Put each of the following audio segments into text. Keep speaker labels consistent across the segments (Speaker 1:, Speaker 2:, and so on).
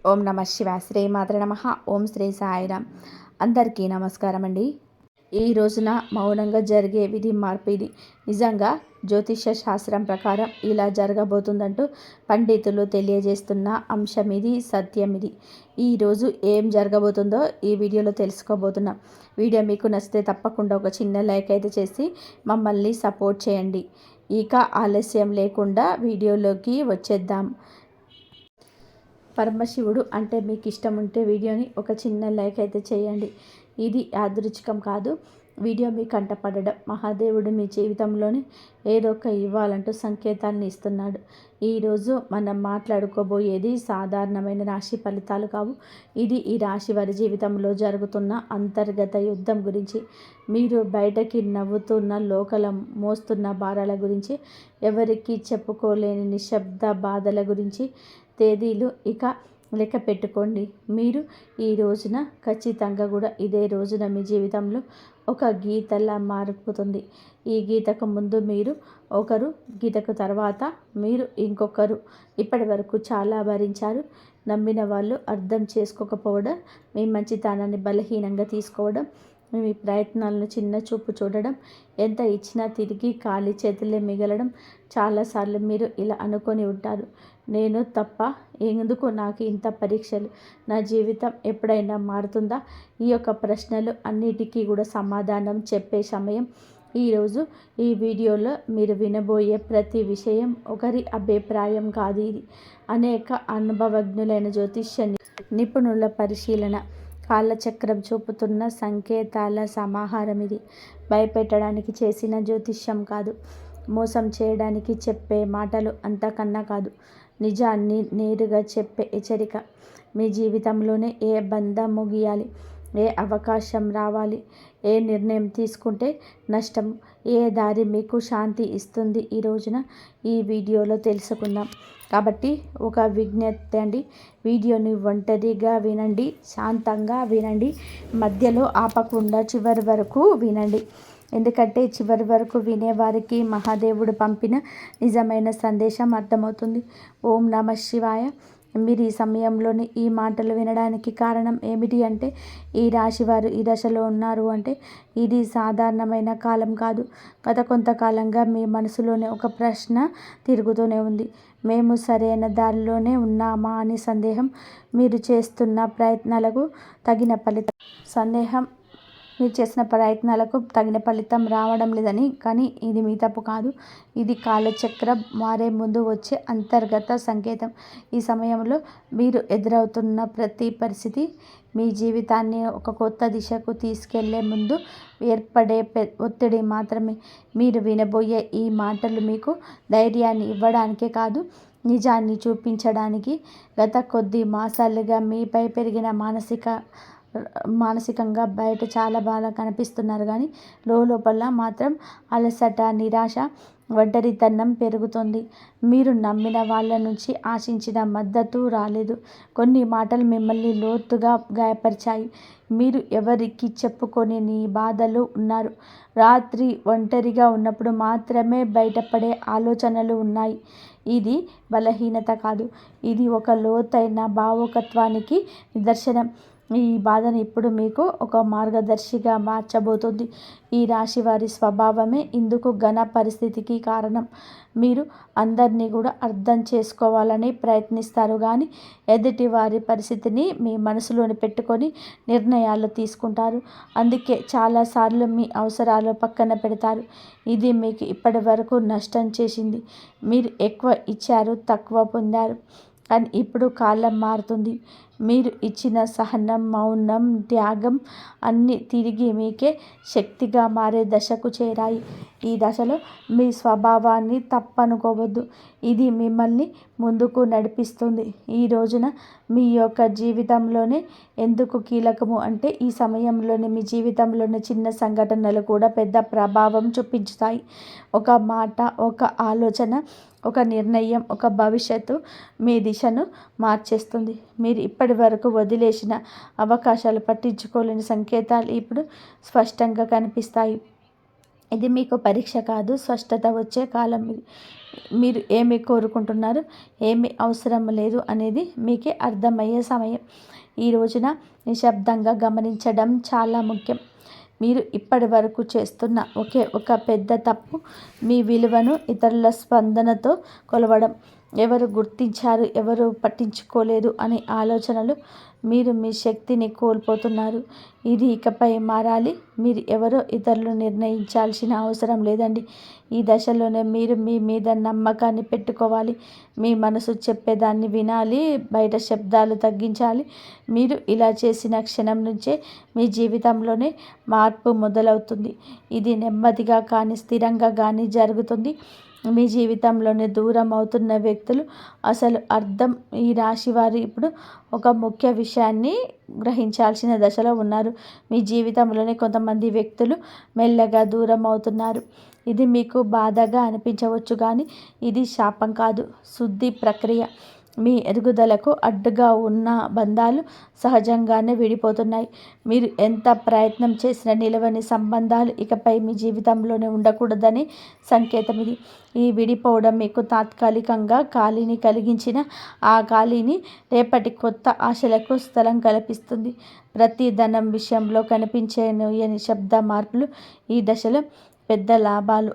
Speaker 1: ఓం నమ శివాయ. శ్రీమాత్రే నమః. ఓం శ్రీ సాయిరామ్. అందరికీ నమస్కారం అండి. ఈ రోజున మౌనంగా జరిగే విధి మార్పు ఇది. నిజంగా జ్యోతిష శాస్త్రం ప్రకారం ఇలా జరగబోతుందంటూ పండితులు తెలియజేస్తున్న అంశం ఇది, సత్యం ఇది. ఈరోజు ఏం జరగబోతుందో ఈ వీడియోలో తెలుసుకోబోతున్నాం. వీడియో మీకు నచ్చితే తప్పకుండా ఒక చిన్న లైక్ అయితే చేసి మమ్మల్ని సపోర్ట్ చేయండి. ఇక ఆలస్యం లేకుండా వీడియోలోకి వచ్చేద్దాం. పరమశివుడు అంటే మీకు ఇష్టం ఉంటే వీడియోని ఒక చిన్న లైక్ అయితే చేయండి. ఇది యాదృచ్ఛికం కాదు. వీడియో మీ కంటపడడం మహాదేవుడు మీ జీవితంలోని ఏదో ఒక ఇవ్వాలంటూ సంకేతాన్ని ఇస్తున్నాడు. ఈరోజు మనం మాట్లాడుకోబోయేది సాధారణమైన రాశి ఫలితాలు కావు. ఇది ఈ రాశి వారి జీవితంలో జరుగుతున్న అంతర్గత యుద్ధం గురించి, మీరు బయటకి నవ్వుతున్న లోకల మోస్తున్న భారాల గురించి, ఎవరికి చెప్పుకోలేని నిశ్శబ్ద బాధల గురించి. తేదీలు ఇక లెక్క పెట్టుకోండి. మీరు ఈ రోజున ఖచ్చితంగా కూడా ఇదే రోజున మీ జీవితంలో ఒక గీతలా మారిపోతుంది. ఈ గీతకు ముందు మీరు ఒకరు, గీతకు తర్వాత మీరు ఇంకొకరు. ఇప్పటి వరకు చాలా భరించారు. నమ్మిన వాళ్ళు అర్థం చేసుకోకపోవడం, మీ మంచితనాన్ని బలహీనంగా తీసుకోవడం, మీ ప్రయత్నాలను చిన్న చూపు చూడడం, ఎంత ఇచ్చినా తిరిగి ఖాళీ చేతులే మిగలడం. చాలాసార్లు మీరు ఇలా అనుకొని ఉంటారు, నేను తప్ప, ఎందుకు నాకు ఇంత పరీక్షలు, నా జీవితం ఎప్పుడైనా మారుతుందా? ఈ యొక్క ప్రశ్నలు అన్నిటికీ కూడా సమాధానం చెప్పే సమయం ఈరోజు. ఈ వీడియోలో మీరు వినబోయే ప్రతి విషయం ఒకరి అభిప్రాయం కాదు. ఇది అనేక అనుభవజ్ఞులైన జ్యోతిష్య నిపుణుల పరిశీలన, కాలచక్రం చూపుతున్న సంకేతాల సమాహారం. ఇది భయపెట్టడానికి చేసిన జ్యోతిష్యం కాదు, మోసం చేయడానికి చెప్పే మాటలు అంతకన్నా కాదు, నిజాన్ని నేరుగా చెప్పే హెచ్చరిక. మీ జీవితంలోనే ఏ బంధం ముగియాలి, ఏ అవకాశం రావాలి, ఏ నిర్ణయం తీసుకుంటే నష్టం, ఏ దారి మీకు శాంతి ఇస్తుంది, ఈ రోజున ఈ వీడియోలో తెలుసుకుందాం. కాబట్టి ఒక విజ్ఞప్తి అండి, వీడియోని ఒంటరిగా వినండి, శాంతంగా వినండి, మధ్యలో ఆపకుండా చివరి వరకు వినండి. ఎందుకంటే చివరి వరకు వినేవారికి మహాదేవుడు పంపిన నిజమైన సందేశం అర్థమవుతుంది. ఓం నమ శివాయ. మీరు ఈ సమయంలోని ఈ మాటలు వినడానికి కారణం ఏమిటి అంటే, ఈ రాశివారు ఈ దశలో ఉన్నారు అంటే ఇది సాధారణమైన కాలం కాదు. గత కొంతకాలంగా మీ మనసులోనే ఒక ప్రశ్న తిరుగుతూనే ఉంది. మేము సరైన దారిలోనే ఉన్నామా అని సందేహం. మీరు చేస్తున్న ప్రయత్నాలకు తగిన ఫలితం సందేహం మీరు చేసిన ప్రయత్నాలకు తగిన ఫలితం రావడం లేదని. కానీ ఇది మీ తప్పు కాదు. ఇది కాలచక్రం మారే ముందు వచ్చే అంతర్గత సంకేతం. ఈ సమయంలో మీరు ఎదురవుతున్న ప్రతి పరిస్థితి మీ జీవితాన్ని ఒక కొత్త దిశకు తీసుకెళ్లే ముందు ఏర్పడే ఒత్తిడి మాత్రమే. మీరు వినబోయే ఈ మాటలు మీకు ధైర్యాన్ని ఇవ్వడానికే కాదు, నిజాన్ని చూపించడానికి. గత కొద్ది మాసాలుగా మీపై పెరిగిన మానసికంగా బయట చాలా బాగా కనిపిస్తున్నారు, కానీ లోపల మాత్రం అలసట, నిరాశ, ఒంటరితనం పెరుగుతుంది. మీరు నమ్మిన వాళ్ళ నుంచి ఆశించిన మద్దతు రాలేదు. కొన్ని మాటలు మిమ్మల్ని లోతుగా గాయపరిచాయి. మీరు ఎవరికి చెప్పుకొని నీ బాధలు ఉన్నారు. రాత్రి ఒంటరిగా ఉన్నప్పుడు మాత్రమే బయటపడే ఆలోచనలు ఉన్నాయి. ఇది బలహీనత కాదు, ఇది ఒక లోతైన భావుకత్వానికి నిదర్శనం. ఈ బాధను ఇప్పుడు మీకు ఒక మార్గదర్శిగా మార్చబోతుంది. ఈ రాశి వారి స్వభావమే ఇందుకు ఘన పరిస్థితికి కారణం. మీరు అందరినీ కూడా అర్థం చేసుకోవాలని ప్రయత్నిస్తారు, కానీ ఎదుటి వారి పరిస్థితిని మీ మనసులోని పెట్టుకొని నిర్ణయాలు తీసుకుంటారు. అందుకే చాలాసార్లు మీ అవసరాలు పక్కన పెడతారు. ఇది మీకు ఇప్పటి వరకు నష్టం చేసింది. మీరు ఎక్కువ ఇచ్చారు, తక్కువ పొందారు. కానీ ఇప్పుడు కాలం మారుతుంది. మీరు ఇచ్చిన సహనం, మౌనం, త్యాగం అన్నీ తిరిగి మీకే శక్తిగా మారే దశకు చేరాయి. ఈ దశలో మీ స్వభావాన్ని తప్పనుకోవద్దు. ఇది మిమ్మల్ని ముందుకు నడిపిస్తుంది. ఈ రోజున మీ యొక్క జీవితంలోనే ఎందుకు కీలకము అంటే, ఈ సమయంలోనే మీ జీవితంలోని చిన్న సంఘటనలు కూడా పెద్ద ప్రభావం చూపించుతాయి. ఒక మాట, ఒక ఆలోచన, ఒక నిర్ణయం, ఒక భవిష్యత్తు మీ దిశను మార్చేస్తుంది. మీరు ఇప్పటి వరకు వదిలేసిన అవకాశాలు, పట్టించుకోలేని సంకేతాలు ఇప్పుడు స్పష్టంగా కనిపిస్తాయి. ఇది మీకు పరీక్ష కాదు, స్పష్టత వచ్చే కాలం ఇది. మీరు ఏమి కోరుకుంటున్నారు, ఏమి అవసరం లేదు అనేది మీకే అర్థమయ్యే సమయం. ఈ రోజున నిశ్శబ్దంగా గమనించడం చాలా ముఖ్యం. మీరు ఇప్పటి వరకు చేస్తున్న ఒకే ఒక పెద్ద తప్పు మీ విలువను ఇతరుల స్పందనతో కొలవడం. ఎవరు గుర్తించారు, ఎవరు పట్టించుకోలేదు అనే ఆలోచనలు మీరు మీ శక్తిని కోల్పోతున్నారు. ఇది ఇకపై మారాలి. మీరు ఎవరో ఇతరులు నిర్ణయించాల్సిన అవసరం లేదండి. ఈ దశలోనే మీరు మీ మీద నమ్మకాన్ని పెట్టుకోవాలి. మీ మనసు చెప్పేదాన్ని వినాలి, బయట శబ్దాలు తగ్గించాలి. మీరు ఇలా చేసిన క్షణం నుంచే మీ జీవితంలోనే మార్పు మొదలవుతుంది. ఇది నెమ్మదిగా కానీ స్థిరంగా కానీ జరుగుతుంది. మీ జీవితంలోనే దూరం అవుతున్న వ్యక్తులు అసలు అర్థం. ఈ రాశి వారు ఇప్పుడు ఒక ముఖ్య విషయాన్ని గ్రహించాల్సిన దశలో ఉన్నారు. మీ జీవితంలోనే కొంతమంది వ్యక్తులు మెల్లగా దూరం అవుతున్నారు. ఇది మీకు బాధగా అనిపించవచ్చు, కానీ ఇది శాపం కాదు, శుద్ధి ప్రక్రియ. మీ ఎదుగుదలకు అడ్డుగా ఉన్న బంధాలు సహజంగానే విడిపోతున్నాయి. మీరు ఎంత ప్రయత్నం చేసినా నిలవని సంబంధాలు ఇకపై మీ జీవితంలోనే ఉండకూడదని సంకేతం ఇది. ఈ విడిపోవడం మీకు తాత్కాలికంగా ఖాళీని కలిగించిన ఆ ఖాళీని రేపటి కొత్త ఆశలకు స్థలం కల్పిస్తుంది. ప్రతి ధనం విషయంలో కనిపించే నిశ్శబ్ద మార్పులు ఈ దశలో పెద్ద లాభాలు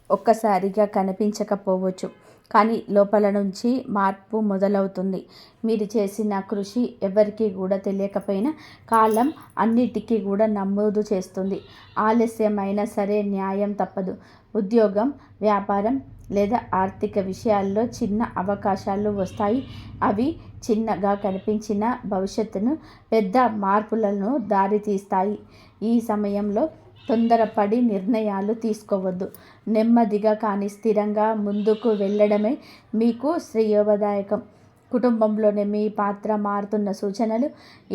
Speaker 1: ఒక్కసారిగా కనిపించకపోవచ్చు, కానీ లోపల నుంచి మార్పు మొదలవుతుంది. మీరు చేసిన కృషి ఎవరికి కూడా తెలియకపోయినా కాలం అన్నిటికీ కూడా నమోదు చేస్తుంది. ఆలస్యమైనా సరే న్యాయం తప్పదు. ఉద్యోగం, వ్యాపారం లేదా ఆర్థిక విషయాల్లో చిన్న అవకాశాలు వస్తాయి. అవి చిన్నగా కనిపించిన భవిష్యత్తును పెద్ద మార్పులను దారితీస్తాయి. ఈ సమయంలో తొందరపడి నిర్ణయాలు తీసుకోవద్దు. నెమ్మదిగా కానీ స్థిరంగా ముందుకు వెళ్ళడమే మీకు శ్రేయోదాయకం. కుటుంబంలోనే మీ పాత్ర మారుతున్న సూచనలు.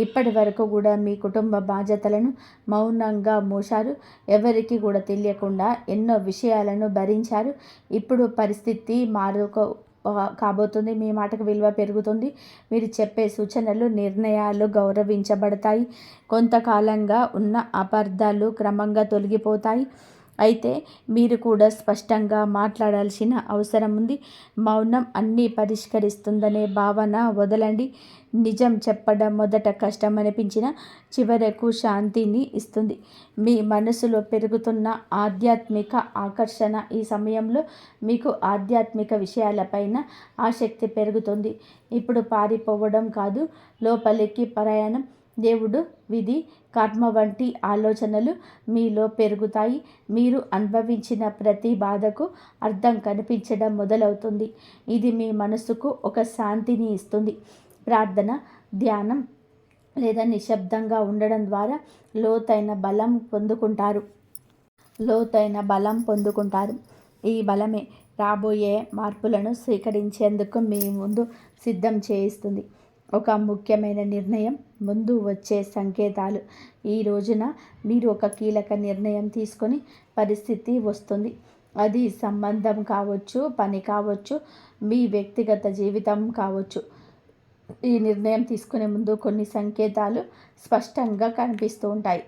Speaker 1: ఇప్పటి వరకు కూడా మీ కుటుంబ బాధ్యతలను మౌనంగా మోశారు. ఎవరికి కూడా తెలియకుండా ఎన్నో విషయాలను భరించారు. ఇప్పుడు పరిస్థితి కాబోతుంది. మీ మాటకు విలువ పెరుగుతుంది. మీరు చెప్పే సూచనలు, నిర్ణయాలు గౌరవించబడతాయి. కొంతకాలంగా ఉన్న అపార్థాలు క్రమంగా తొలగిపోతాయి. అయితే మీరు కూడా స్పష్టంగా మాట్లాడాల్సిన అవసరం ఉంది. మౌనం అన్నీ పరిష్కరిస్తుందనే భావన వదలండి. నిజం చెప్పడం మొదట కష్టం అనిపించినా చివరకు శాంతిని ఇస్తుంది. మీ మనసులో పెరుగుతున్న ఆధ్యాత్మిక ఆకర్షణ. ఈ సమయంలో మీకు ఆధ్యాత్మిక విషయాలపైన ఆసక్తి పెరుగుతుంది. ఇప్పుడు పారిపోవడం కాదు, లోపలికి ప్రయాణం. దేవుడు, విధి, కర్మ వంటి ఆలోచనలు మీలో పెరుగుతాయి. మీరు అనుభవించిన ప్రతి బాధకు అర్థం కనిపించడం మొదలవుతుంది. ఇది మీ మనసుకు ఒక శాంతిని ఇస్తుంది. ప్రార్థన, ధ్యానం లేదా నిశ్శబ్దంగా ఉండడం ద్వారా లోతైన బలం పొందుకుంటారు. ఈ బలమే రాబోయే మార్పులను స్వీకరించేందుకు మీ ముందు సిద్ధం చేయిస్తుంది. ఒక ముఖ్యమైన నిర్ణయం ముందు వచ్చే సంకేతాలు. ఈ రోజున మీరు ఒక కీలక నిర్ణయం తీసుకొని పరిస్థితి వస్తుంది. అది సంబంధం కావచ్చు, పని కావచ్చు, మీ వ్యక్తిగత జీవితం కావచ్చు. ఈ నిర్ణయం తీసుకునే ముందు కొన్ని సంకేతాలు స్పష్టంగా కనిపిస్తూ ఉంటాయి.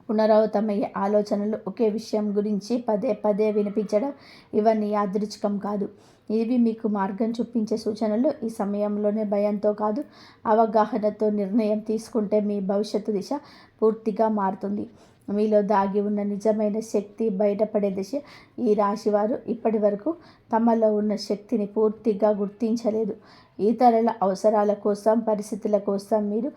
Speaker 1: పునరావృతమయ్యే ఆలోచనలు, ఒకే విషయం గురించి పదే పదే వినిపించడం, ఇవన్నీ యాదృచ్ఛికం కాదు. ఇవి మీకు మార్గం చూపించే సూచనలు. ఈ సమయంలోనే భయంతో కాదు, అవగాహనతో నిర్ణయం తీసుకుంటే మీ భవిష్యత్తు దిశ పూర్తిగా మారుతుంది. మీలో దాగి ఉన్న నిజమైన శక్తి బయటపడే దిశ. ఈ రాశివారు ఇప్పటి వరకు తమలో ఉన్న శక్తిని పూర్తిగా గుర్తించలేదు. ఇతరుల అవసరాల కోసం, పరిస్థితుల కోసం మీరు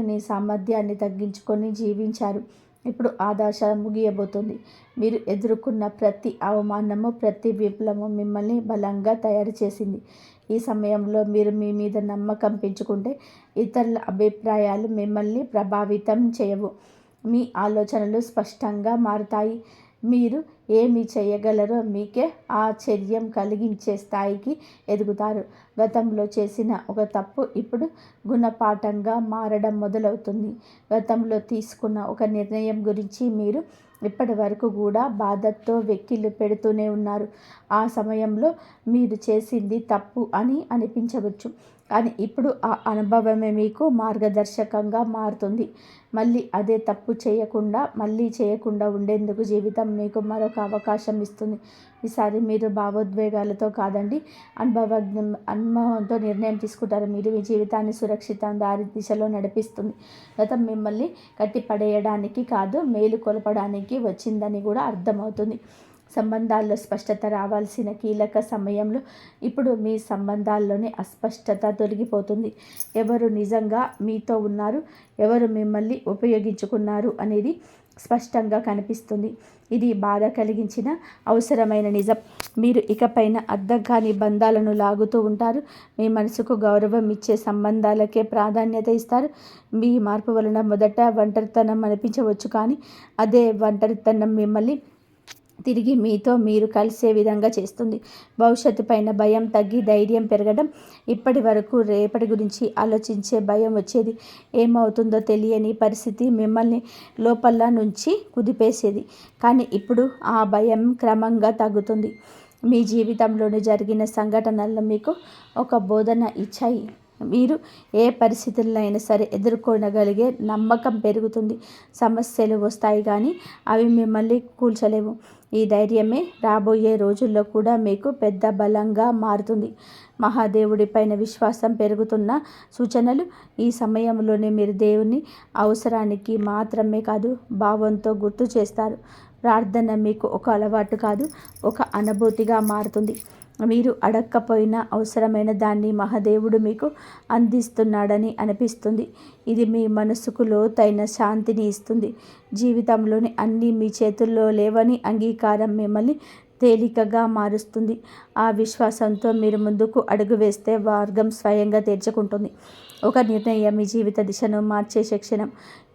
Speaker 1: మీ సామర్థ్యాన్ని తగ్గించుకొని జీవించారు. ఇప్పుడు ఆ దశ ముగియబోతుంది. మీరు ఎదుర్కొన్న ప్రతి అవమానము, ప్రతి విఫలము మిమ్మల్ని బలంగా తయారు చేసింది. ఈ సమయంలో మీరు మీ మీద నమ్మకం పెంచుకుంటే ఇతరుల అభిప్రాయాలు మిమ్మల్ని ప్రభావితం చేయవు. మీ ఆలోచనలు స్పష్టంగా మారుతాయి. మీరు ఏమి చేయగలరో మీకే ఆశ్చర్యం కలిగించే స్థాయికి ఎదుగుతారు. గతంలో చేసిన ఒక తప్పు ఇప్పుడు గుణపాఠంగా మారడం మొదలవుతుంది. గతంలో తీసుకున్న ఒక నిర్ణయం గురించి మీరు ఇప్పటి వరకు కూడా బాధతో వెక్కిళ్ళు పెడుతూనే ఉన్నారు. ఆ సమయంలో మీరు చేసింది తప్పు అని అనిపించవచ్చు. కానీ ఇప్పుడు ఆ అనుభవమే మీకు మార్గదర్శకంగా మారుతుంది. మళ్ళీ అదే తప్పు చేయకుండా ఉండేందుకు జీవితం మీకు మరొక అవకాశం ఇస్తుంది. ఈసారి మీరు భావోద్వేగాలతో కాదండి, అనుభవంతో నిర్ణయం తీసుకుంటారు. మీరు మీ జీవితాన్ని సురక్షిత దారి దిశలో నడిపిస్తుంది. గతం మిమ్మల్ని కట్టిపడేయడానికి కాదు, మేలు కొలపడానికి వచ్చిందని కూడా అర్థమవుతుంది. సంబంధాల్లో స్పష్టత రావాల్సిన కీలక సమయంలో ఇప్పుడు మీ సంబంధాల్లోనే అస్పష్టత తొలగిపోతుంది. ఎవరు నిజంగా మీతో ఉన్నారు, ఎవరు మిమ్మల్ని ఉపయోగించుకున్నారు అనేది స్పష్టంగా కనిపిస్తుంది. ఇది బాధ కలిగించిన అవసరమైన నిజం. మీరు ఇకపైన అర్థం కాని బంధాలను లాగుతూ ఉంటారు. మీ మనసుకు గౌరవం ఇచ్చే సంబంధాలకే ప్రాధాన్యత ఇస్తారు. మీ మార్పు వలన మొదట ఒంటరితనం అనిపించవచ్చు, కానీ అదే ఒంటరితనం మిమ్మల్ని తిరిగి మీతో మీరు కలిసే విధంగా చేస్తుంది. భవిష్యత్తు పైన భయం తగ్గి ధైర్యం పెరగడం. ఇప్పటి వరకు రేపటి గురించి ఆలోచించే భయం వచ్చేది. ఏమవుతుందో తెలియని పరిస్థితి మిమ్మల్ని లోపల నుంచి కుదిపేసేది. కానీ ఇప్పుడు ఆ భయం క్రమంగా తగ్గుతుంది. మీ జీవితంలోని జరిగిన సంఘటనలు మీకు ఒక బోధన ఇచ్చాయి. మీరు ఏ పరిస్థితులైనా సరే ఎదుర్కొనగలిగే నమ్మకం పెరుగుతుంది. సమస్యలు వస్తాయి, కానీ అవి మిమ్మల్ని కూల్చలేవు. ఈ ధైర్యమే రాబోయే రోజుల్లో కూడా మీకు పెద్ద బలంగా మారుతుంది. మహాదేవుడి పైన విశ్వాసం పెరుగుతున్న సూచనలు. ఈ సమయంలోనే మీరు దేవుని అవసరానికి మాత్రమే కాదు, భావంతో గుర్తు చేస్తారు. ప్రార్థన మీకు ఒక అలవాటు కాదు, ఒక అనుభూతిగా మారుతుంది. మీరు అడక్కపోయినా అవసరమైన దాన్ని మహాదేవుడు మీకు అందిస్తున్నాడని అనిపిస్తుంది. ఇది మీ మనసుకు లోతైన శాంతిని ఇస్తుంది. జీవితంలోని అన్నీ మీ చేతుల్లో లేవని అంగీకారం మిమ్మల్ని తేలికగా మారుస్తుంది. ఆ విశ్వాసంతో మీరు ముందుకు అడుగు వేస్తే మార్గం స్వయంగా తెరుచుకుంటుంది. ఒక నిర్ణయం మీ జీవిత దిశను మార్చే క్షణం.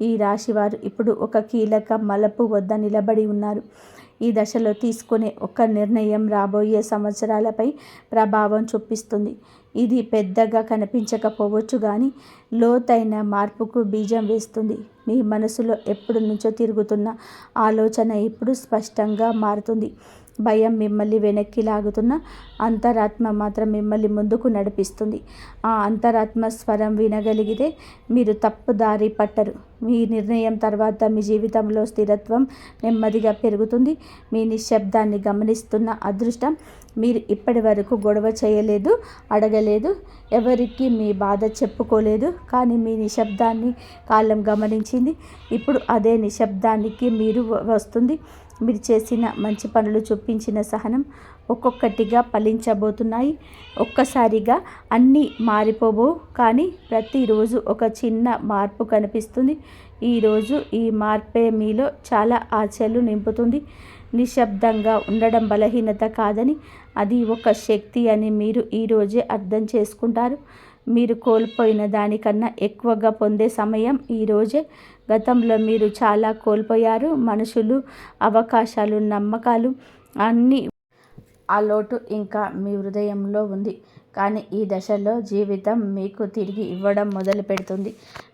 Speaker 1: ఈ రాశివారు ఇప్పుడు ఒక కీలక మలుపు వద్ద నిలబడి ఉన్నారు. ఈ దశలో తీసుకునే ఒక నిర్ణయం రాబోయే సంవత్సరాలపై ప్రభావం చూపిస్తుంది. ఇది పెద్దగా కనిపించకపోవచ్చు, కానీ లోతైన మార్పుకు బీజం వేస్తుంది. మీ మనసులో ఎప్పటి నుంచో తిరుగుతున్న ఆలోచన ఇప్పుడు స్పష్టంగా మారుతుంది. భయం మిమ్మల్ని వెనక్కి లాగుతున్న అంతరాత్మ మాత్రం మిమ్మల్ని ముందుకు నడిపిస్తుంది. ఆ అంతరాత్మ స్వరం వినగలిగితే మీరు తప్పు దారి పట్టరు. మీ నిర్ణయం తర్వాత మీ జీవితంలో స్థిరత్వం నెమ్మదిగా పెరుగుతుంది. మీ నిశ్శబ్దాన్ని గమనిస్తున్న అదృష్టం. మీరు ఇప్పటి వరకు గొడవ చేయలేదు, అడగలేదు, ఎవరికి మీ బాధ చెప్పుకోలేదు, కానీ మీ నిశ్శబ్దాన్ని కాలం గమనించింది. ఇప్పుడు అదే నిశ్శబ్దానికి మీరు వస్తుంది. మీరు చేసిన మంచి పనులు, చూపించిన సహనం ఒక్కొక్కటిగా ఫలించబోతున్నాయి. ఒక్కసారిగా అన్నీ మారిపోబో, కానీ ప్రతిరోజు ఒక చిన్న మార్పు కనిపిస్తుంది. ఈరోజు ఈ మార్పే మీలో చాలా ఆశలు నింపుతుంది. నిశ్శబ్దంగా ఉండడం బలహీనత కాదని, అది ఒక శక్తి అని మీరు ఈరోజే అర్థం చేసుకుంటారు. మీరు కోల్పోయిన దానికన్నా ఎక్కువగా పొందే సమయం ఈరోజే. గతంలో మీరు చాలా కోల్పోయారు. మనుషులు, అవకాశాలు, నమ్మకాలు అన్నీ. ఆ లోటు ఇంకా మీ హృదయంలో ఉంది. కానీ ఈ దశలో జీవితం మీకు తిరిగి ఇవ్వడం మొదలు పెడుతుంది.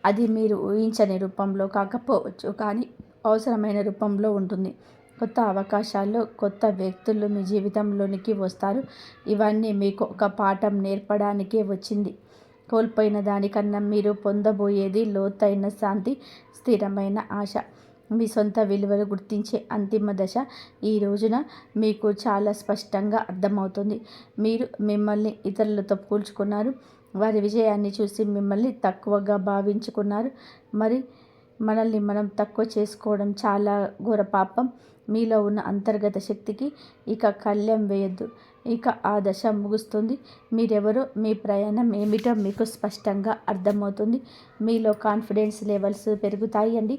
Speaker 1: అది మీరు ఊహించని రూపంలో కాకపోవచ్చు, కానీ అవసరమైన రూపంలో ఉంటుంది. కొత్త అవకాశాలు, కొత్త వ్యక్తులు మీ జీవితంలోనికి వస్తారు. ఇవన్నీ మీకు ఒక పాఠం నేర్పడానికే వచ్చింది. కోల్పోయిన దానికన్నా మీరు పొందబోయేది లోతైన శాంతి, స్థిరమైన ఆశ. మీ సొంత విలువలు గుర్తించే అంతిమ దశ ఈ రోజున మీకు చాలా స్పష్టంగా అర్థమవుతుంది. మీరు మిమ్మల్ని ఇతరులతో పోల్చుకున్నారు. వారి విజయాన్ని చూసి మిమ్మల్ని తక్కువగా భావించుకున్నారు. మరి మనల్ని మనం తక్కువ చేసుకోవడం చాలా ఘోర పాపం. మీలో ఉన్న అంతర్గత శక్తికి ఇక కళ్ళెం వేయొద్దు. ఇక ఆ దశ ముగుస్తుంది. మీరెవరో, మీ ప్రయాణం ఏమిటో మీకు స్పష్టంగా అర్థమవుతుంది. మీలో కాన్ఫిడెన్స్ లెవెల్స్ పెరుగుతాయి అండి.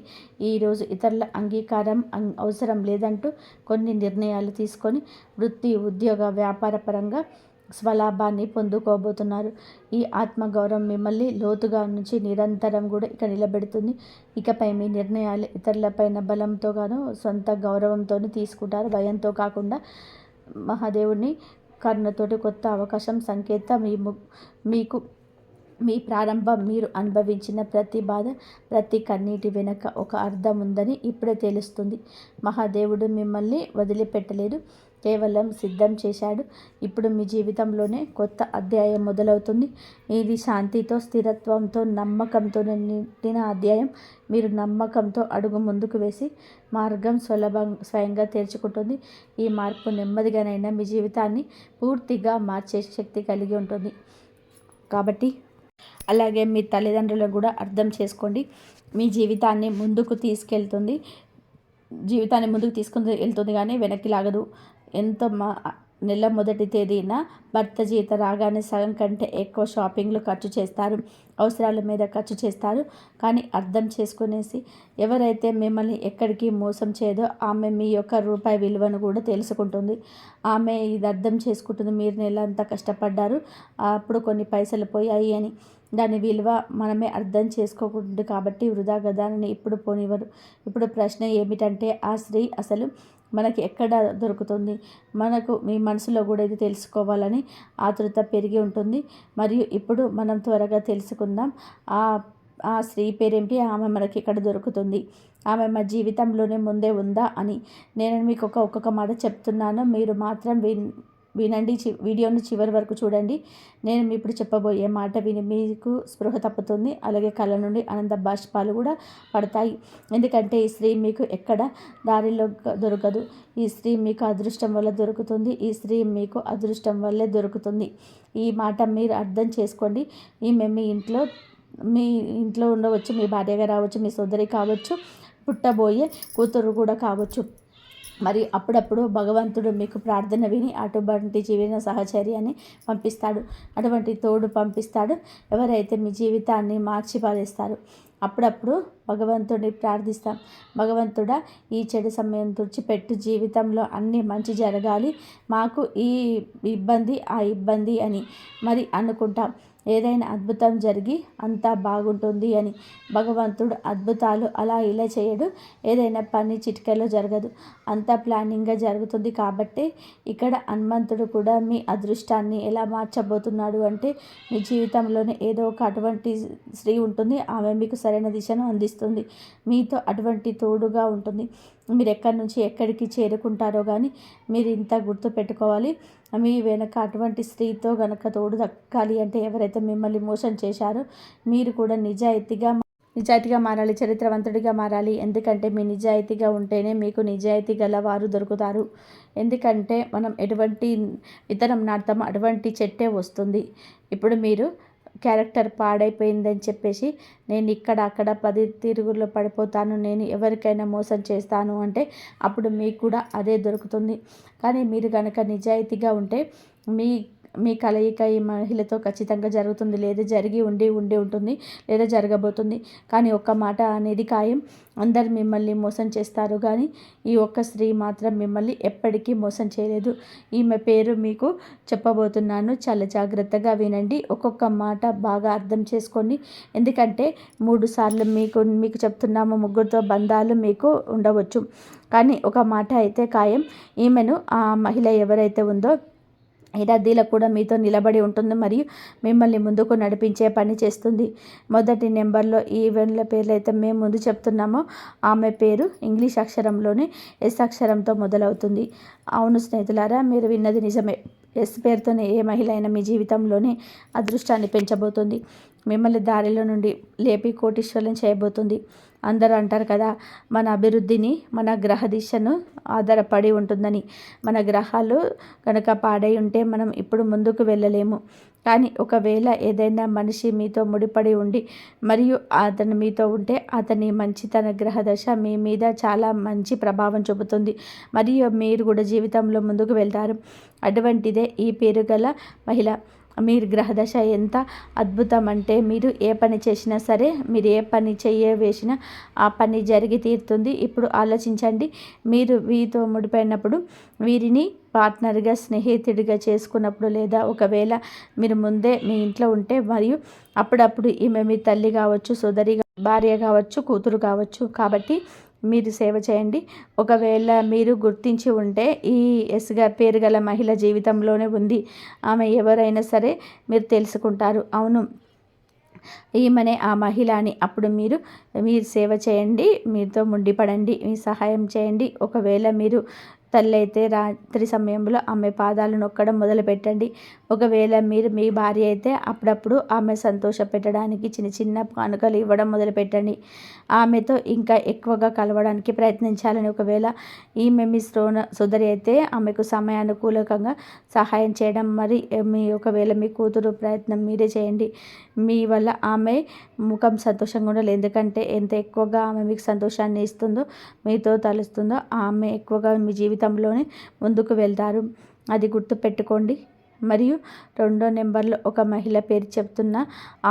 Speaker 1: ఈరోజు ఇతరుల అంగీకారం అవసరం లేదంటూ కొన్ని నిర్ణయాలు తీసుకొని వృత్తి, ఉద్యోగ, వ్యాపార పరంగా స్వలాభాన్ని పొందుకోబోతున్నారు. ఈ ఆత్మగౌరవం మిమ్మల్ని లోతుగా నుంచి నిరంతరం కూడా ఇక నిలబెడుతుంది. ఇకపై మీ నిర్ణయాలు ఇతరులపైన బలంతో గాను, సొంత గౌరవంతోనూ తీసుకుంటారు, భయంతో కాకుండా. మహాదేవుని కరుణతోటి కొత్త అవకాశం సంకేతం మీకు. మీ ప్రారంభం. మీరు అనుభవించిన ప్రతి బాధ, ప్రతి కన్నీటి వెనుక ఒక అర్థం ఉందని ఇప్పుడే తెలుస్తుంది. మహాదేవుడు మిమ్మల్ని వదిలిపెట్టలేదు. కేవలం సిద్ధం చేశాడు. ఇప్పుడు మీ జీవితంలోనే కొత్త అధ్యాయం మొదలవుతుంది. ఇది శాంతితో, స్థిరత్వంతో, నమ్మకంతో నిండిన అధ్యాయం. మీరు నమ్మకంతో అడుగు ముందుకు వేసి మార్గం స్వయంగా తెరుచుకుంటుంది. ఈ మార్పు నెమ్మదిగానైనా మీ జీవితాన్ని పూర్తిగా మార్చే శక్తి కలిగి ఉంటుంది. కాబట్టి అలాగే మీ తల్లిదండ్రులను కూడా అర్థం చేసుకోండి. మీ జీవితాన్ని ముందుకు తీసుకుని వెళ్తుంది కానీ వెనక్కి లాగదు. నెల మొదటి తేదీన భర్త జీతం రాగానే సగం కంటే ఎక్కువ షాపింగ్లు ఖర్చు చేస్తారు, అవసరాల మీద ఖర్చు చేస్తారు. కానీ అర్థం చేసుకునేసి ఎవరైతే మిమ్మల్ని ఎక్కడికి మోసం చేయదో ఆమె మీ యొక్క రూపాయి విలువను కూడా తెలుసుకుంటుంది. ఆమె ఇది అర్థం చేసుకుంటుంది, మీరు నెల అంతా కష్టపడ్డారు, అప్పుడు కొన్ని పైసలు పోయాయి అని. దాని విలువ మనమే అర్థం చేసుకోకూడదు కాబట్టి వృధా గదాన్ని ఇప్పుడు పోనివ్వరు. ఇప్పుడు ప్రశ్న ఏమిటంటే, ఆ స్త్రీ అసలు మనకి ఎక్కడ దొరుకుతుంది? మనకు మీ మనసులో కూడా ఇది తెలుసుకోవాలని ఆతృత పెరిగి ఉంటుంది. మరియు ఇప్పుడు మనం త్వరగా తెలుసుకుందాం. ఆ స్త్రీ పేరేంటి, ఆమె మనకి ఎక్కడ దొరుకుతుంది, ఆమె మా జీవితంలోనే ముందే ఉందా అని. నేను మీకు ఒక్కొక్క మాట చెప్తున్నాను, మీరు మాత్రం వినండి. వీడియోని చివరి వరకు చూడండి. నేను ఇప్పుడు చెప్పబోయే మాట విని మీకు స్పృహ తప్పుతుంది. అలాగే కళ్ళ నుండి ఆనంద బాష్పాలు కూడా పడతాయి. ఎందుకంటే ఈ స్త్రీ మీకు ఎక్కడ దారిలో దొరకదు. ఈ స్త్రీ మీకు అదృష్టం వల్ల దొరుకుతుంది. ఈ స్త్రీ మీకు అదృష్టం వల్లే దొరుకుతుంది. ఈ మాట మీరు అర్థం చేసుకోండి. ఈమె మీ ఇంట్లో ఉండవచ్చు, మీ భార్యగా రావచ్చు, మీ సోదరి కావచ్చు, పుట్టబోయే కూతురు కూడా కావచ్చు. మరి అప్పుడప్పుడు భగవంతుడు మీకు ప్రార్థన విని అటువంటి జీవన సహచర్యాన్ని పంపిస్తాడు, అటువంటి తోడు పంపిస్తాడు. ఎవరైతే మీ జీవితాన్ని మార్చి పారేస్తారు. అప్పుడప్పుడు భగవంతుడిని ప్రార్థిస్తాం, భగవంతుడా ఈ చెడు సమయం తుడిచిపెట్టు, జీవితంలో అన్నీ మంచి జరగాలి, మాకు ఈ ఇబ్బంది ఆ ఇబ్బంది అని మరి అనుకుంటాం. ఏదైనా అద్భుతం జరిగి అంతా బాగుంటుంది అని. భగవంతుడు అద్భుతాలు అలా ఇలా చేయడు. ఏదైనా పని చిటికెలో జరగదు, అంతా ప్లానింగ్గా జరుగుతుంది. కాబట్టి ఇక్కడ హనుమంతుడు కూడా మీ అదృష్టాన్ని ఎలా మార్చబోతున్నాడు అంటే, మీ జీవితంలోనే ఏదో ఒక అటువంటి స్త్రీ ఉంటుంది, ఆమె మీకు సరైన దిశను అందిస్తుంది, మీతో అటువంటి తోడుగా ఉంటుంది. మీరు ఎక్కడి నుంచి ఎక్కడికి చేరుకుంటారో కానీ మీరు ఇంత గుర్తు పెట్టుకోవాలి. మీ వెనక అటువంటి స్త్రీతో గనక తోడు దక్కాలి అంటే, ఎవరైతే మిమ్మల్ని మోసం చేశారో మీరు కూడా నిజాయితీగా మారాలి, చరిత్రవంతుడిగా మారాలి. ఎందుకంటే మీ నిజాయితీగా ఉంటేనే మీకు నిజాయితీ గల వారు దొరుకుతారు. ఎందుకంటే మనం ఎటువంటి విత్తనం నాటుతామో అటువంటి చెట్టే వస్తుంది. ఇప్పుడు మీరు క్యారెక్టర్ పాడైపోయిందని చెప్పేసి నేను అక్కడ 10 తిరుగుల్లో పడిపోతాను, నేను ఎవరికైనా మోసం చేస్తాను అంటే అప్పుడు మీకు కూడా అదే దొరుకుతుంది. కానీ మీరు కనుక నిజాయితీగా ఉంటే మీ కలయిక ఈ మహిళతో ఖచ్చితంగా జరుగుతుంది, లేదా జరిగి ఉండి ఉంటుంది, లేదా జరగబోతుంది. కానీ ఒక్క మాట అనేది ఖాయం, అందరు మిమ్మల్ని మోసం చేస్తారు కానీ ఈ ఒక్క స్త్రీ మాత్రం మిమ్మల్ని ఎప్పటికీ మోసం చేయలేదు. ఈమె పేరు మీకు చెప్పబోతున్నాను, చాలా జాగ్రత్తగా వినండి. ఒక్కొక్క మాట బాగా అర్థం చేసుకోండి. ఎందుకంటే 3 సార్లు మీకు చెప్తున్నాము, ముగ్గురితో బంధాలు మీకు ఉండవచ్చు. కానీ ఒక మాట అయితే ఖాయం, ఈమెను ఆ మహిళ ఎవరైతే ఉందో ఈ రద్దీలో కూడా మీతో నిలబడి ఉంటుంది మరియు మిమ్మల్ని ముందుకు నడిపించే పని చేస్తుంది. మొదటి నెంబర్లో ఈవెన్ల పేర్లు అయితే మేము ముందు చెప్తున్నామో ఆమె పేరు ఇంగ్లీష్ అక్షరంలోనే ఎస్ అక్షరంతో మొదలవుతుంది. అవును స్నేహితులారా, మీరు విన్నది నిజమే. ఎస్ పేరుతోనే ఏ మహిళ అయినా మీ జీవితంలోనే అదృష్టాన్ని పెంచబోతుంది, మిమ్మల్ని దారిలో నుండి లేపి కోటీశ్వరులను చేయబోతుంది. అందరూ అంటారు కదా, మన అభివృద్ధిని మన గ్రహ దిశను ఆధారపడి ఉంటుందని. మన గ్రహాలు కనుక పాడై ఉంటే మనం ఇప్పుడు ముందుకు వెళ్ళలేము. కానీ ఒకవేళ ఏదైనా మనిషి మీతో ముడిపడి ఉండి మరియు అతను మీతో ఉంటే అతని మంచితన గ్రహ దశ మీ మీద చాలా మంచి ప్రభావం చూపుతుంది మరియు మీరు కూడా జీవితంలో ముందుకు వెళ్తారు. అటువంటిదే ఈ పేరు గల మహిళ. మీరు గ్రహదశ ఎంత అద్భుతం అంటే, మీరు ఏ పని చేసినా సరే, మీరు ఏ పని వేసినా ఆ పని జరిగి తీరుతుంది. ఇప్పుడు ఆలోచించండి, మీరు వీరితో ముడిపోయినప్పుడు, వీరిని పార్ట్నర్గా స్నేహితుడిగా చేసుకున్నప్పుడు, లేదా ఒకవేళ మీరు ముందే మీ ఇంట్లో ఉంటే మరియు అప్పుడప్పుడు ఈమె మీ తల్లి కావచ్చు, సోదరి, భార్య కావచ్చు, కూతురు కావచ్చు. కాబట్టి మీరు సేవ చేయండి. ఒకవేళ మీరు గుర్తించి ఉంటే ఈ ఎస్గా పేరు గల మహిళ జీవితంలోనే ఉంది, ఆమె ఎవరైనా సరే మీరు తెలుసుకుంటారు. అవును, ఈమెనే ఆ మహిళ అని. అప్పుడు మీరు సేవ చేయండి, మీతో ముండిపడండి, మీ సహాయం చేయండి. ఒకవేళ మీరు పెళ్ళైతే రాత్రి సమయంలో ఆమె పాదాలు నొక్కడం మొదలుపెట్టండి. ఒకవేళ మీరు మీ భార్య అయితే అప్పుడప్పుడు ఆమె సంతోష పెట్టడానికి చిన్న చిన్న కానుకలు ఇవ్వడం మొదలుపెట్టండి. ఆమెతో ఇంకా ఎక్కువగా కలవడానికి ప్రయత్నించాలని. ఒకవేళ ఈమె మీ సోదరి అయితే ఆమెకు సమయానుకూలంగా సహాయం చేయడం. మరి ఒకవేళ మీ కూతురు ప్రయత్నం మీరే చేయండి. మీ వల్ల ఆమె ముఖం సంతోషంగా ఉండాలి. ఎందుకంటే ఎంత ఎక్కువగా ఆమె మీకు సంతోషాన్ని ఇస్తుందో, మీతో తలుస్తుందో ఆమె ఎక్కువగా మీ జీవితంలోనే ముందుకు వెళ్తారు. అది గుర్తుపెట్టుకోండి. మరియు 2వ నెంబర్లో ఒక మహిళ పేరు చెప్తున్న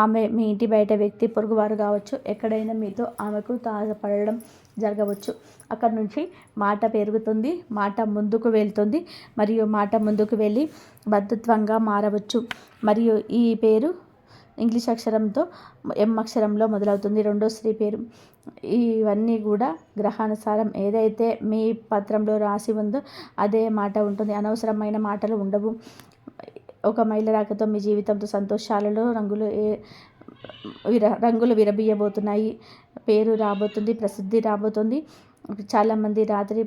Speaker 1: ఆమె మీ ఇంటి బయట వ్యక్తి, పొరుగువారు కావచ్చు. ఎక్కడైనా మీతో ఆమెకు తాజపడడం జరగవచ్చు. అక్కడ నుంచి మాట పెరుగుతుంది, మాట ముందుకు వెళ్తుంది మరియు మాట ముందుకు వెళ్ళి బంధుత్వంగా మారవచ్చు. మరియు ఈ పేరు ఇంగ్లీష్ అక్షరంతో ఎం అక్షరంలో మొదలవుతుంది. 2వ స్త్రీ పేరు. ఇవన్నీ కూడా గ్రహానుసారం ఏదైతే మీ పత్రంలో రాసి ఉందో అదే మాట ఉంటుంది. అనవసరమైన మాటలు ఉండవు. ఒక మహిళ రాకతో మీ జీవితంతో సంతోషాలలో రంగులు విరబీయబోతున్నాయి. పేరు రాబోతుంది, ప్రసిద్ధి రాబోతుంది. చాలామంది రాత్రి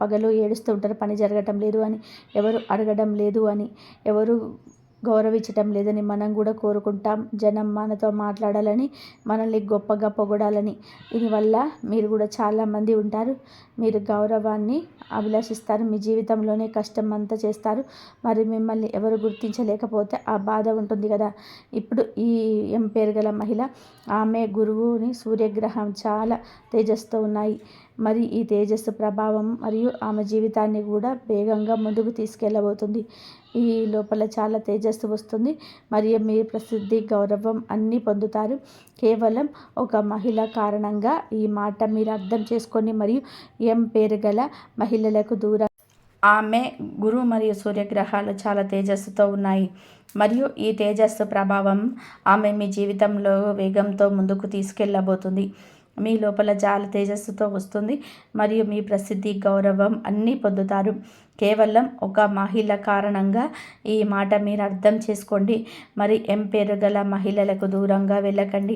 Speaker 1: పగలు ఏడుస్తూ ఉంటారు, పని జరగటం లేదు అని, ఎవరు అడగడం లేదు అని, ఎవరు గౌరవించటం లేదని. మనం కూడా కోరుకుంటాం జనం మనతో మాట్లాడాలని, మనల్ని గొప్పగా పొగడాలని. దీనివల్ల మీరు కూడా చాలామంది ఉంటారు. మీరు గౌరవాన్ని అభిలాషిస్తారు, మీ జీవితంలోనే కష్టం అంతా చేస్తారు. మరి మిమ్మల్ని ఎవరు గుర్తించలేకపోతే ఆ బాధ ఉంటుంది కదా. ఇప్పుడు ఈ ఎం పేరు గల మహిళ, ఆమె గురువుని సూర్యగ్రహం చాలా తేజస్సుతో ఉన్నాయి. మరి ఈ తేజస్సు ప్రభావం మరియు ఆమె జీవితాన్ని కూడా వేగంగా ముందుకు తీసుకెళ్ళబోతుంది. ఈ లోపల చాలా తేజస్సు వస్తుంది మరియు మీ ప్రసిద్ధి, గౌరవం అన్నీ పొందుతారు. కేవలం ఒక మహిళ కారణంగా. ఈ మాట మీరు అర్థం చేసుకొని మరియు ఎం పేరు గల మహిళలకు దూరం. ఆమె గురు మరియు సూర్యగ్రహాలు చాలా తేజస్సుతో ఉన్నాయి మరియు ఈ తేజస్సు ప్రభావం ఆమె మీ జీవితంలో వేగంతో ముందుకు తీసుకెళ్ళబోతుంది. మీ లోపల చాలా తేజస్సుతో వస్తుంది మరియు మీ ప్రసిద్ధి, గౌరవం అన్నీ పొందుతారు. కేవలం ఒక మహిళ కారణంగా. ఈ మాట మీరు అర్థం చేసుకోండి. మరి ఎం పేరు గల మహిళలకు దూరంగా వెళ్ళకండి.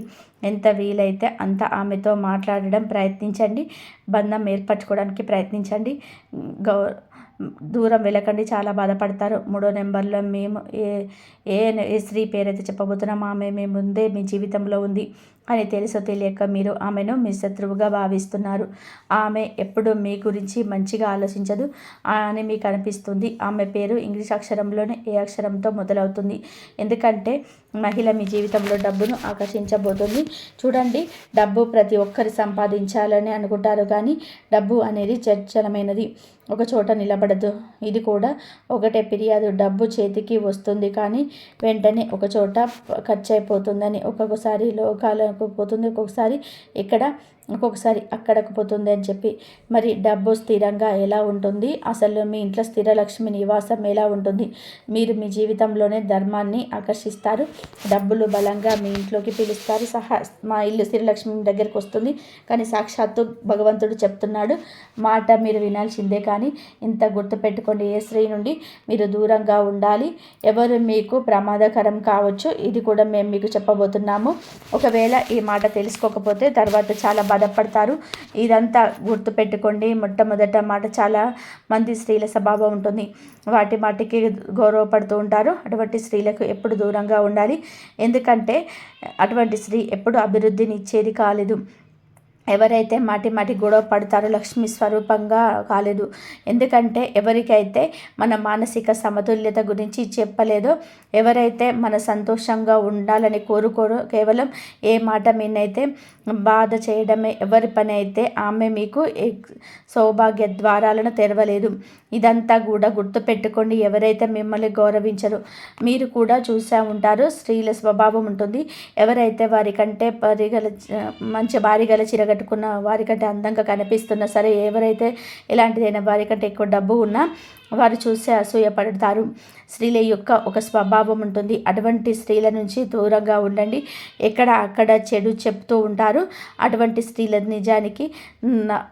Speaker 1: ఎంత వీలైతే అంత ఆమెతో మాట్లాడడం ప్రయత్నించండి. బంధం ఏర్పరచుకోవడానికి ప్రయత్నించండి. దూరం వెళ్ళకండి, చాలా బాధపడతారు. 3వ నెంబర్లో మేము ఏ స్త్రీ పేరైతే చెప్పబోతున్నామో ఆమె మీ ముందే మీ జీవితంలో ఉంది అని తెలుసో తెలియక మీరు ఆమెను మీ శత్రువుగా భావిస్తున్నారు. ఆమె ఎప్పుడు మీ గురించి మంచిగా ఆలోచించదు అని మీకు అనిపిస్తుంది. ఆమె పేరు ఇంగ్లీష్ అక్షరంలోనే ఏ అక్షరంతో మొదలవుతుంది. ఎందుకంటే మహిళ మీ జీవితంలో డబ్బును ఆకర్షించబోతుంది. చూడండి, డబ్బు ప్రతి ఒక్కరు సంపాదించాలని అనుకుంటారు, కానీ డబ్బు అనేది చంచలమైనది, ఒక చోట నిలబడదు. ఇది కూడా ఒకటే ఫిర్యాదు. డబ్బు చేతికి వస్తుంది కానీ వెంటనే ఒక చోట ఖర్చు అయిపోతుందని. ఒక్కొక్కసారి లోకాలకు పోతుంది, ఒక్కొక్కసారి అక్కడకు పోతుంది అని చెప్పి. మరి డబ్బు స్థిరంగా ఎలా ఉంటుంది? అసలు మీ ఇంట్లో స్థిర లక్ష్మి నివాసం ఎలా ఉంటుంది? మీరు మీ జీవితంలోనే ధర్మాన్ని ఆకర్షిస్తారు. డబ్బులు బలంగా మీ ఇంట్లోకి పిలుస్తారు. మా ఇల్లు స్థిరలక్ష్మి దగ్గరికి వస్తుంది. కానీ సాక్షాత్తు భగవంతుడు చెప్తున్నాడు, మాట మీరు వినాల్సిందే. కానీ ఇంత గుర్తుపెట్టుకోండి, ఏ స్త్రీ నుండి మీరు దూరంగా ఉండాలి. ఎవరు మీకు ప్రమాదకరం కావచ్చు, ఇది కూడా మేము మీకు చెప్పబోతున్నాము. ఒకవేళ ఈ మాట తెలుసుకోకపోతే తర్వాత చాలా బాధపడతారు. ఇదంతా గుర్తుపెట్టుకోండి. మొట్టమొదట మాట, చాలా మంది స్త్రీల స్వభావం ఉంటుంది, వాటి మాటికి గౌరవపడుతూ ఉంటారు. అటువంటి స్త్రీలకు ఎప్పుడు దూరంగా ఉండాలి. ఎందుకంటే అటువంటి స్త్రీ ఎప్పుడు అభివృద్ధిని ఇచ్చేది కాలేదు. ఎవరైతే మాటి గొడవ పడతారో లక్ష్మి స్వరూపంగా కాలేదు. ఎందుకంటే ఎవరికైతే మన మానసిక సమతుల్యత గురించి చెప్పలేదో, ఎవరైతే మన సంతోషంగా ఉండాలని కోరుకోరో, కేవలం ఏ మాట మీనైతే బాధ చేయడమే ఎవరి పని అయితే ఆమె మీకు సౌభాగ్య ద్వారాలను తెరవలేదు. ఇదంతా కూడా గుర్తుపెట్టుకోండి. ఎవరైతే మిమ్మల్ని గౌరవించరు, మీరు కూడా చూసే ఉంటారు, స్త్రీల స్వభావం ఉంటుంది. ఎవరైతే వారికంటే మంచి భారీగల చిరగట్టుకున్న, వారికంటే అందంగా కనిపిస్తున్నా సరే, ఎవరైతే ఎలాంటిదైనా వారికంటే ఎక్కువ డబ్బు ఉన్నా వారు చూసే అసూయపడతారు. స్త్రీల యొక్క ఒక స్వభావం ఉంటుంది. అటువంటి స్త్రీల నుంచి దూరంగా ఉండండి. అక్కడ చెడు చెప్తూ ఉంటారు. అటువంటి స్త్రీల నిజానికి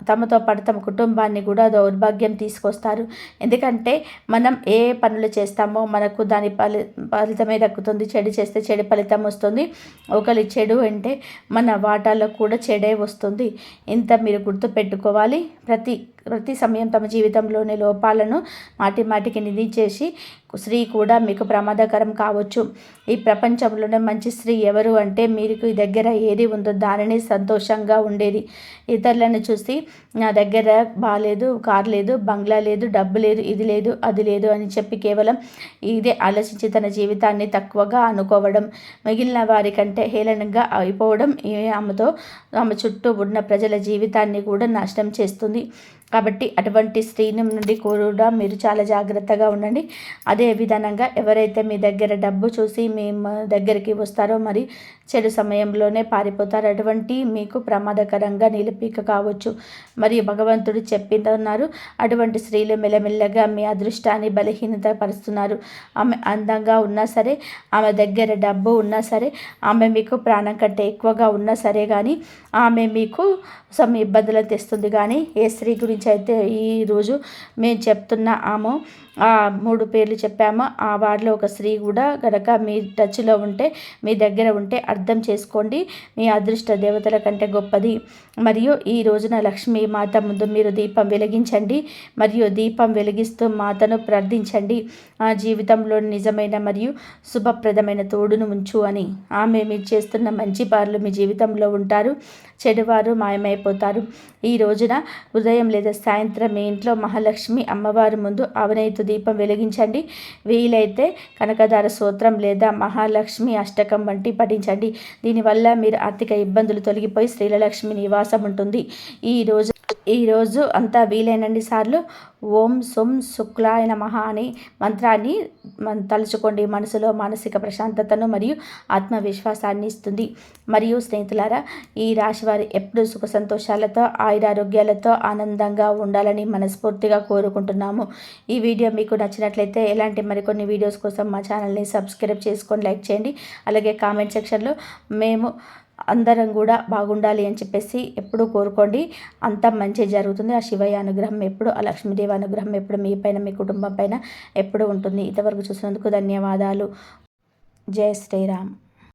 Speaker 1: తమతో పాటు తమ కుటుంబాన్ని కూడా దౌర్భాగ్యం తీసుకొస్తారు. ఎందుకంటే మనం ఏ పనులు చేస్తామో మనకు దాని ఫలితమే దక్కుతుంది. చెడు చేస్తే చెడు ఫలితం వస్తుంది. ఒకరి చెడు అంటే మన వాటాలో కూడా చెడే వస్తుంది. ఇంత మీరు గుర్తుపెట్టుకోవాలి. ప్రతి ప్రతి సమయం తమ జీవితంలోని లోపాలను మాటిమాటికి నిందించేసి స్త్రీ కూడా మీకు ప్రమాదకరం కావచ్చు. ఈ ప్రపంచంలోనే మంచి స్త్రీ ఎవరు అంటే మీకు దగ్గర ఏది ఉందో దానిని సంతోషంగా ఉండేది. ఇతరులను చూసి నా దగ్గర బాగాలేదు, కారు లేదు, బంగ్లా లేదు, డబ్బు లేదు, ఇది లేదు, అది లేదు అని చెప్పి కేవలం ఇదే ఆలోచించి తన జీవితాన్ని తక్కువగా అనుకోవడం, మిగిలిన వారి కంటే హేళనంగా అయిపోవడం ఆమె చుట్టూ ఉన్న ప్రజల జీవితాన్ని కూడా నాశనం చేస్తుంది. కాబట్టి అటువంటి స్త్రీని నుండి కూడా మీరు చాలా జాగ్రత్తగా ఉండండి. అదే విధానంగా ఎవరైతే మీ దగ్గర డబ్బు చూసి మీ దగ్గరికి వస్తారో మరి చెడు సమయంలోనే పారిపోతారు. అటువంటి మీకు ప్రమాదకరంగా నిలిపిక కావచ్చు. మరియు భగవంతుడు చెప్తున్నారు, అటువంటి స్త్రీలు మెల్లమెల్లగా మీ అదృష్టాన్ని బలహీనత పరుస్తున్నారు. ఆమె అందంగా ఉన్నా సరే, ఆమె దగ్గర డబ్బు ఉన్నా సరే, ఆమె మీకు ప్రాణం కంటే ఎక్కువగా ఉన్నా సరే కానీ ఆమె మీకు ఇబ్బందులు తెస్తుంది. కానీ ఏ స్త్రీ గురించి అయితే ఈరోజు మేము చెప్తున్న ఆమె 3 పేర్లు చెప్పామో ఆ వారిలో ఒక స్త్రీ కూడా కనుక మీ టచ్లో ఉంటే, మీ దగ్గర ఉంటే అర్థం చేసుకోండి. మీ అదృష్ట దేవతల కంటే గొప్పది. మరియు ఈ రోజున లక్ష్మీ మాత ముందు మీరు దీపం వెలిగించండి. మరియు దీపం వెలిగిస్తూ మాతను ప్రార్థించండి. ఆ జీవితంలో నిజమైన మరియు శుభప్రదమైన తోడును ఉంచు అని. ఆమె మీరు చేస్తున్న మంచి పనులు మీ జీవితంలో ఉంటారు, చెడువారు మాయమైపోతారు. ఈ రోజున ఉదయం లేదా సాయంత్రం మీ ఇంట్లో మహాలక్ష్మి అమ్మవారి ముందు అవనైతు దీపం వెలిగించండి. వీలైతే కనకదార స్తోత్రం లేదా మహాలక్ష్మి అష్టకం వంటి పఠించండి. దీనివల్ల మీరు ఆర్థిక ఇబ్బందులు తొలగిపోయి శ్రీలక్ష్మి నివాసం ఉంటుంది. ఈరోజు అంతా వీలైనన్ని సార్లు ఓం సోం శుక్లాయ నమః అనే మంత్రాన్ని తలుచుకోండి. మనసులో మానసిక ప్రశాంతతను మరియు ఆత్మవిశ్వాసాన్ని ఇస్తుంది. మరియు స్నేహితులారా, ఈ రాశి వారు ఎప్పుడు సుఖ సంతోషాలతో ఆయురారోగ్యాలతో ఆనందంగా ఉండాలని మనస్ఫూర్తిగా కోరుకుంటున్నాము. ఈ వీడియో మీకు నచ్చినట్లయితే ఎలాంటి మరికొన్ని వీడియోస్ కోసం మా ఛానల్ని సబ్స్క్రైబ్ చేసుకొని లైక్ చేయండి. అలాగే కామెంట్ సెక్షన్లో మేము అందరం కూడా బాగుండాలి అని చెప్పేసి ఎప్పుడూ కోరుకోండి. అంతా మంచి జరుగుతుంది. ఆ శివయ్య అనుగ్రహం ఎప్పుడు, ఆ లక్ష్మీదేవి అనుగ్రహం ఎప్పుడు మీ పైన, మీ కుటుంబం పైన ఎప్పుడు ఉంటుంది. ఇంతవరకు చూసినందుకు ధన్యవాదాలు. జై శ్రీరామ్.